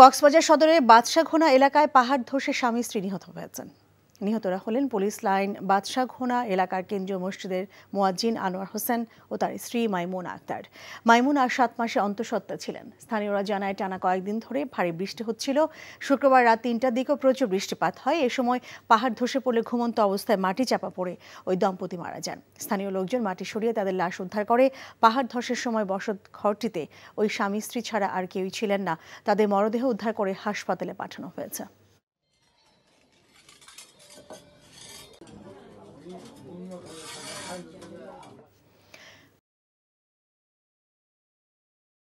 কক্সবাজার সদরের বাদশাঘোনা এলাকায় পাহাড় ধসে স্বামী স্ত্রী নিহত হয়েছেন। নিহতরা হলেন পুলিশ লাইন বাদশাঘোনা এলাকার কেন্দ্রীয় মসজিদের মুয়াজ্জিন আনোয়ার হোসেন ও তার স্ত্রী মাইমুনা আক্তার। মাইমুনা 7 মাসে অন্তঃসত্ত্বা ছিলেন। স্থানীয়রা জানায় টানা কয়েকদিন ধরে ভারী বৃষ্টি হচ্ছিল। শুক্রবার রাত 3টার দিকেও প্রচুর বৃষ্টিপাত হয়। এ সময় পাহাড় ধসে পড়লে ঘুমন্ত অবস্থায় মাটি চাপা পড়ে ওই দম্পতি মারা যান। স্থানীয় লোকজন মাটি সরিয়ে তাদের লাশ উদ্ধার করে। পাহাড় ধসের সময় বসত ঘরটিতে ওই স্বামী স্ত্রী ছাড়া আর কেউই ছিলেন না। তাদের মরদেহ উদ্ধার করে হাসপাতালে পাঠানো হয়েছে।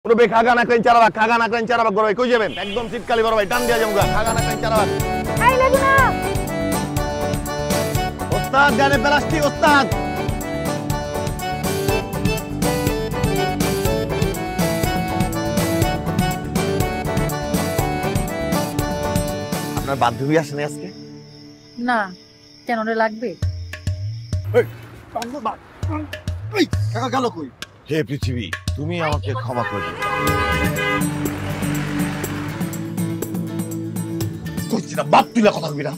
পুরো খাগা নাকরেন চারাবাগ খাগা নাকরেন চারাবাগ বড় ভাই কই যাবেন একদম শীতকালী বড় ভাই টান দিয়া যাবো খাগা নাকরেন চারাবাগ এই লাগু না ওস্তাদ জানে প্লাস্টিক ওস্তাদ আপনার বান্ধবী আসেনি আজকে না কেন রে লাগবে এই বান্ধব এই কাকা গেল কই হে পৃথিবী তুমি আমাকে ক্ষমা করে দিও কইছি না বাপ তুইলা কথা কইরা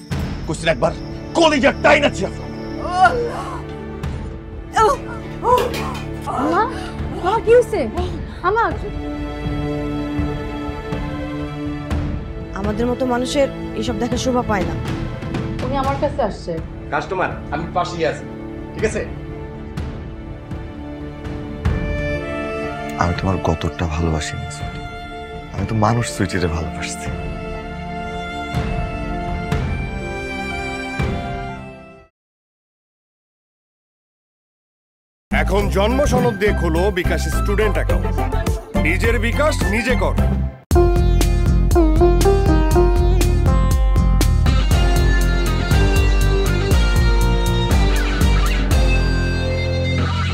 কইছি না একবার কলিজার টাইন আছে আল্লাহ কি হইছে আমার আমাদের মতো মানুষের এসব দেখা শোভা পায় না। উনি আমার কাছে আসছে। কাস্টমার আমি পাশেই আছি, ঠিক আছে? আমি তোমার কতটা ভালোবাসি আমি তো মানুষ সুইটিরে ভালোবাসছি। এখন জন্ম সনদ দিয়ে খোলো বিকাশ স্টুডেন্ট অ্যাকাউন্ট। নিজের বিকাশ নিজে কর।